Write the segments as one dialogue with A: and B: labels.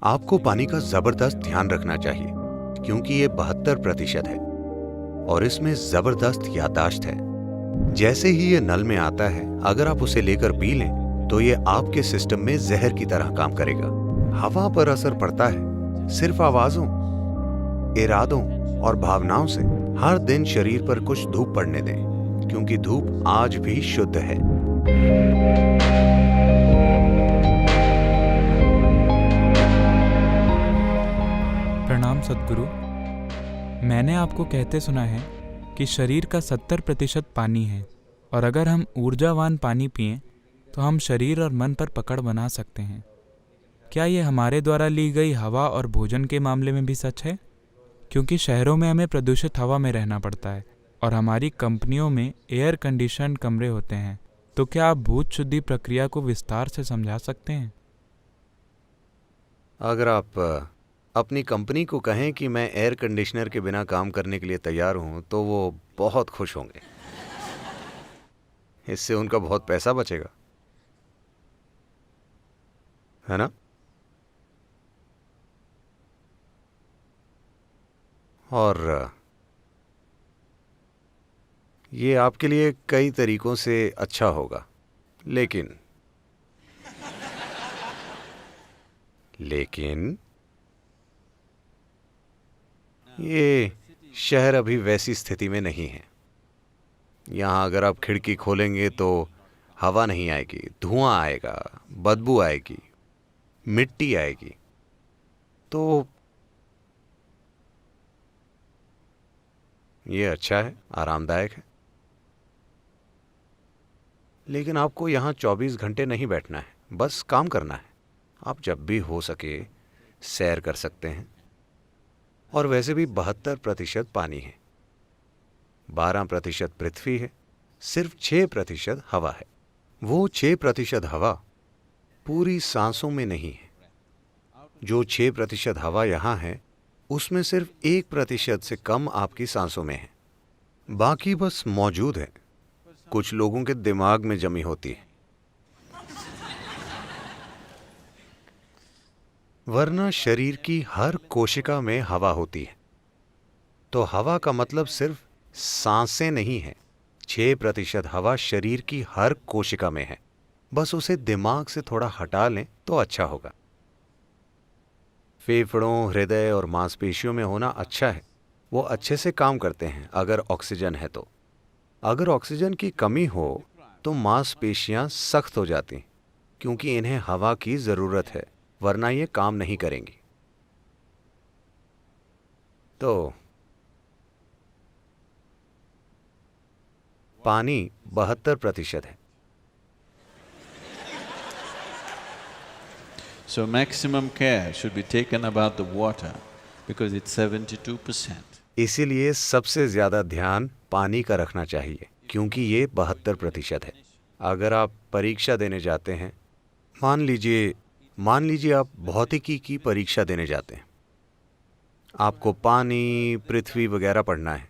A: आपको पानी का जबरदस्त ध्यान रखना चाहिए क्योंकि ये 72% है और इसमें जबरदस्त याददाश्त है। जैसे ही ये नल में आता है, अगर आप उसे लेकर पी लें तो ये आपके सिस्टम में जहर की तरह काम करेगा। हवा पर असर पड़ता है सिर्फ आवाजों, इरादों और भावनाओं से। हर दिन शरीर पर कुछ धूप पड़ने दें क्योंकि धूप आज भी शुद्ध है।
B: प्रणाम सद्गुरु। मैंने आपको कहते सुना है कि शरीर का 70% पानी है और अगर हम ऊर्जावान पानी पिएं तो हम शरीर और मन पर पकड़ बना सकते हैं। क्या ये हमारे द्वारा ली गई हवा और भोजन के मामले में भी सच है? क्योंकि शहरों में हमें प्रदूषित हवा में रहना पड़ता है और हमारी कंपनियों में एयर कंडीशन कमरे होते हैं। तो क्या आप भूत शुद्धि प्रक्रिया को विस्तार से समझा सकते हैं?
A: अगर आप अपनी कंपनी को कहें कि मैं एयर कंडीशनर के बिना काम करने के लिए तैयार हूं तो वो बहुत खुश होंगे। इससे उनका बहुत पैसा बचेगा, है ना? और ये आपके लिए कई तरीकों से अच्छा होगा, लेकिन ये शहर अभी वैसी स्थिति में नहीं है। यहाँ अगर आप खिड़की खोलेंगे तो हवा नहीं आएगी, धुआं आएगा, बदबू आएगी, मिट्टी आएगी। तो ये अच्छा है, आरामदायक है, लेकिन आपको यहाँ 24 घंटे नहीं बैठना है, बस काम करना है। आप जब भी हो सके सैर कर सकते हैं। और वैसे भी 72% पानी है, 12% पृथ्वी है, सिर्फ 6% हवा है। वो 6% हवा पूरी सांसों में नहीं है। जो 6% हवा यहाँ है उसमें सिर्फ 1% से कम आपकी सांसों में है। बाकी बस मौजूद है, कुछ लोगों के दिमाग में जमी होती है। वरना शरीर की हर कोशिका में हवा होती है। तो हवा का मतलब सिर्फ सांसें नहीं है। 6% हवा शरीर की हर कोशिका में है। बस उसे दिमाग से थोड़ा हटा लें तो अच्छा होगा। फेफड़ों, हृदय और मांसपेशियों में होना अच्छा है, वो अच्छे से काम करते हैं अगर ऑक्सीजन है तो। अगर ऑक्सीजन की कमी हो तो मांसपेशियां सख्त हो जाती क्योंकि इन्हें हवा की ज़रूरत है, वरना ये काम नहीं करेंगी। तो पानी 72% है।
C: So maximum care should be taken about the water because it's 72%.
A: इसीलिए सबसे ज़्यादा ध्यान पानी का रखना चाहिए क्योंकि ये 72% है। अगर आप परीक्षा देने जाते हैं, मान लीजिए आप भौतिकी की परीक्षा देने जाते हैं। आपको पानी, पृथ्वी वगैरह पढ़ना है,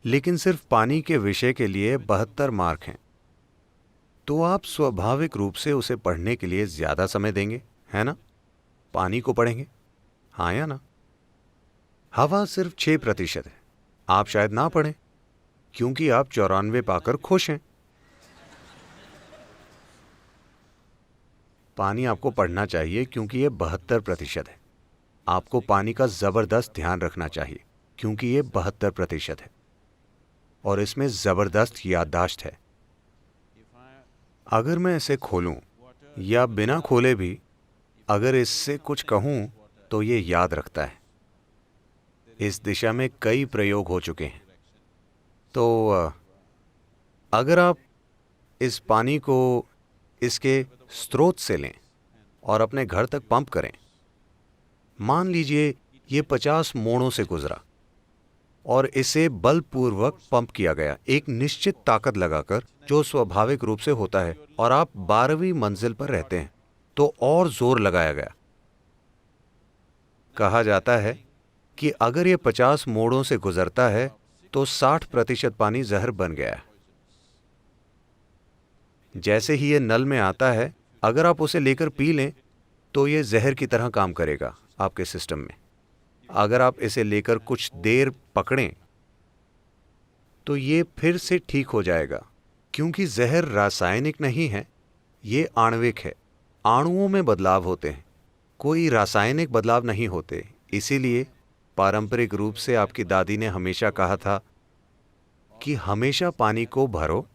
A: लेकिन सिर्फ पानी के विषय के लिए 72 मार्क हैं। तो आप स्वाभाविक रूप से उसे पढ़ने के लिए ज़्यादा समय देंगे, है ना? पानी को पढ़ेंगे, हाँ या ना? हवा सिर्फ 6% है। आप शायद ना पढ़ें क्योंकि आप 94 पाकर खुश हैं। पानी आपको पढ़ना चाहिए क्योंकि ये 72% है। आपको पानी का ज़बरदस्त ध्यान रखना चाहिए क्योंकि ये 72% है और इसमें ज़बरदस्त याददाश्त है। अगर मैं इसे खोलूं या बिना खोले भी अगर इससे कुछ कहूं तो ये याद रखता है। इस दिशा में कई प्रयोग हो चुके हैं। तो अगर आप इस पानी को इसके स्रोत से लें और अपने घर तक पंप करें, मान लीजिए ये 50 मोड़ों से गुजरा और इसे बलपूर्वक पंप किया गया, एक निश्चित ताकत लगाकर, जो स्वाभाविक रूप से होता है, और आप 12वीं मंजिल पर रहते हैं तो और जोर लगाया गया। कहा जाता है कि अगर ये 50 मोड़ों से गुजरता है तो 60% पानी जहर बन गया है। जैसे ही ये नल में आता है, अगर आप उसे लेकर पी लें तो ये जहर की तरह काम करेगा आपके सिस्टम में। अगर आप इसे लेकर कुछ देर पकड़ें तो ये फिर से ठीक हो जाएगा, क्योंकि जहर रासायनिक नहीं है, ये आणविक है। अणुओं में बदलाव होते हैं, कोई रासायनिक बदलाव नहीं होते। इसीलिए पारंपरिक रूप से आपकी दादी ने हमेशा कहा था कि हमेशा पानी को भरो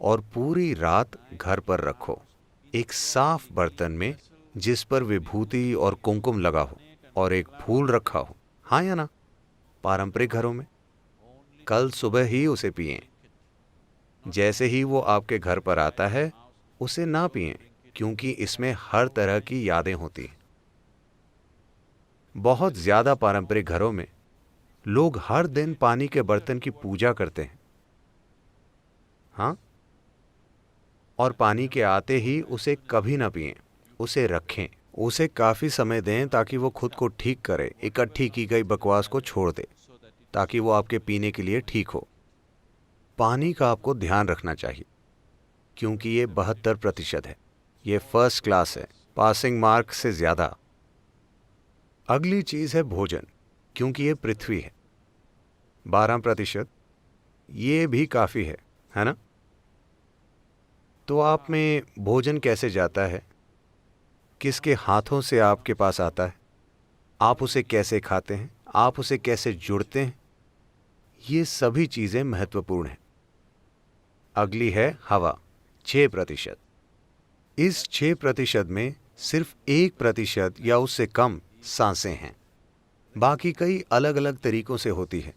A: और पूरी रात घर पर रखो, एक साफ बर्तन में जिस पर विभूति और कुमकुम लगा हो और एक फूल रखा हो। हाँ या ना? पारंपरिक घरों में कल सुबह ही उसे पिएं। जैसे ही वो आपके घर पर आता है उसे ना पिएं, क्योंकि इसमें हर तरह की यादें होती हैं। बहुत ज्यादा पारंपरिक घरों में लोग हर दिन पानी के बर्तन की पूजा करते हैं। हाँ, और पानी के आते ही उसे कभी ना पिएं, उसे रखें, उसे काफी समय दें ताकि वो खुद को ठीक करे, इकट्ठी की गई बकवास को छोड़ दे, ताकि वो आपके पीने के लिए ठीक हो। पानी का आपको ध्यान रखना चाहिए, क्योंकि ये 72% है। ये फर्स्ट क्लास है, पासिंग मार्क से ज्यादा। अगली चीज है भोजन, क्योंकि ये पृथ्वी है। 12%, ये भी काफी है ना? तो आप में भोजन कैसे जाता है, किसके हाथों से आपके पास आता है, आप उसे कैसे खाते हैं, आप उसे कैसे जुड़ते हैं, ये सभी चीजें महत्वपूर्ण हैं। अगली है हवा, 6%। इस 6% में सिर्फ 1% या उससे कम सांसें हैं, बाकी कई अलग अलग तरीकों से होती है।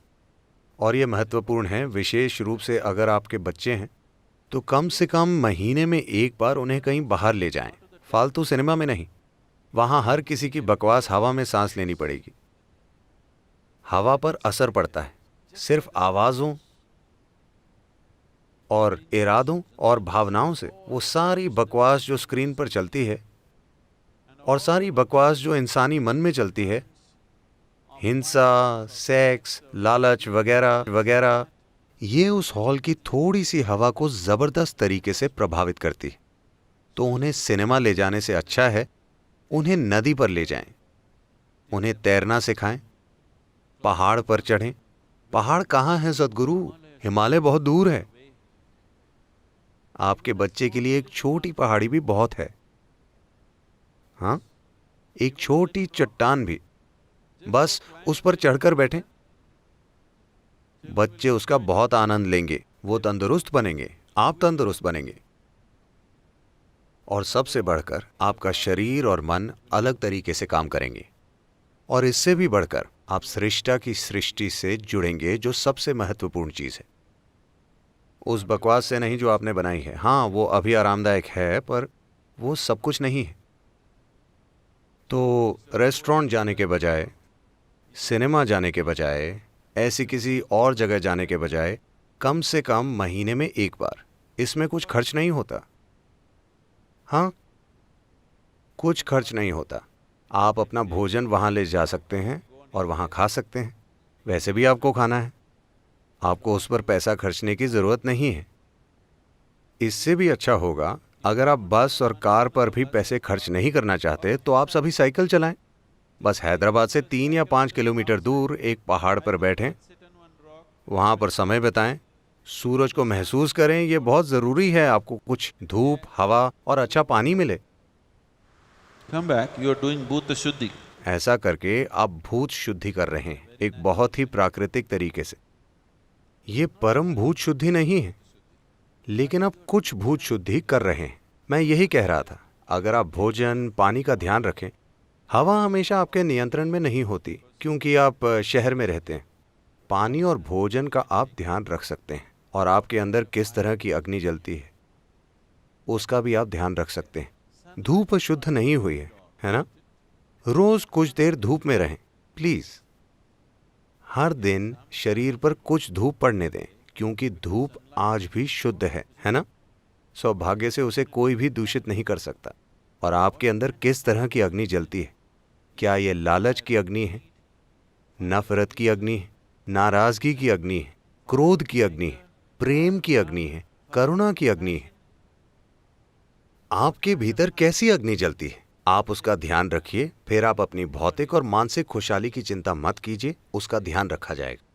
A: और ये महत्वपूर्ण है, विशेष रूप से अगर आपके बच्चे हैं तो कम से कम महीने में एक बार उन्हें कहीं बाहर ले जाएं, फालतू सिनेमा में नहीं। वहां हर किसी की बकवास हवा में सांस लेनी पड़ेगी। हवा पर असर पड़ता है सिर्फ आवाजों और इरादों और भावनाओं से। वो सारी बकवास जो स्क्रीन पर चलती है और सारी बकवास जो इंसानी मन में चलती है, हिंसा, सेक्स, लालच वगैरह वगैरह, ये उस हॉल की थोड़ी सी हवा को जबरदस्त तरीके से प्रभावित करती है। तो उन्हें सिनेमा ले जाने से अच्छा है उन्हें नदी पर ले जाएं, उन्हें तैरना सिखाएं, पहाड़ पर चढ़ें। पहाड़ कहाँ है सद्गुरु? हिमालय बहुत दूर है। आपके बच्चे के लिए एक छोटी पहाड़ी भी बहुत है। हाँ, एक छोटी चट्टान भी, बस उस पर चढ़कर बैठें। बच्चे उसका बहुत आनंद लेंगे, वो तंदुरुस्त बनेंगे, आप तंदुरुस्त बनेंगे। और सबसे बढ़कर आपका शरीर और मन अलग तरीके से काम करेंगे। और इससे भी बढ़कर आप सृष्टा की सृष्टि से जुड़ेंगे, जो सबसे महत्वपूर्ण चीज है। उस बकवास से नहीं जो आपने बनाई है। हाँ, वो अभी आरामदायक है, पर वो सब कुछ नहीं है। तो रेस्टोरेंट जाने के बजाय, सिनेमा जाने के बजाय, ऐसी किसी और जगह जाने के बजाय कम से कम महीने में एक बार, इसमें कुछ खर्च नहीं होता। हाँ, कुछ खर्च नहीं होता। आप अपना भोजन वहां ले जा सकते हैं और वहां खा सकते हैं। वैसे भी आपको खाना है, आपको उस पर पैसा खर्चने की जरूरत नहीं है। इससे भी अच्छा होगा अगर आप बस और कार पर भी पैसे खर्च नहीं करना चाहते तो आप सभी साइकिल चलाएं। बस हैदराबाद से 3 या 5 किलोमीटर दूर एक पहाड़ पर बैठें, वहां पर समय बिताएं, सूरज को महसूस करें। ये बहुत जरूरी है, आपको कुछ धूप, हवा और अच्छा पानी मिले।
C: Come back, you are doing Bhuta Shuddhi.
A: ऐसा करके आप भूत शुद्धि कर रहे हैं, एक बहुत ही प्राकृतिक तरीके से। ये परम भूत शुद्धि नहीं है, लेकिन आप कुछ भूत शुद्धि कर रहे हैं। मैं यही कह रहा था, अगर आप भोजन, पानी का ध्यान रखें। हवा हमेशा आपके नियंत्रण में नहीं होती, क्योंकि आप शहर में रहते हैं। पानी और भोजन का आप ध्यान रख सकते हैं, और आपके अंदर किस तरह की अग्नि जलती है उसका भी आप ध्यान रख सकते हैं। धूप शुद्ध नहीं हुई है ना? रोज कुछ देर धूप में रहें प्लीज। हर दिन शरीर पर कुछ धूप पड़ने दें, क्योंकि धूप आज भी शुद्ध है ना? सौभाग्य से उसे कोई भी दूषित नहीं कर सकता। और आपके अंदर किस तरह की अग्नि जलती है? क्या ये लालच की अग्नि है, नफरत की अग्नि है, नाराजगी की अग्नि है, क्रोध की अग्नि है, प्रेम की अग्नि है, करुणा की अग्नि है? आपके भीतर कैसी अग्नि जलती है? आप उसका ध्यान रखिए, फिर आप अपनी भौतिक और मानसिक खुशहाली की चिंता मत कीजिए, उसका ध्यान रखा जाएगा।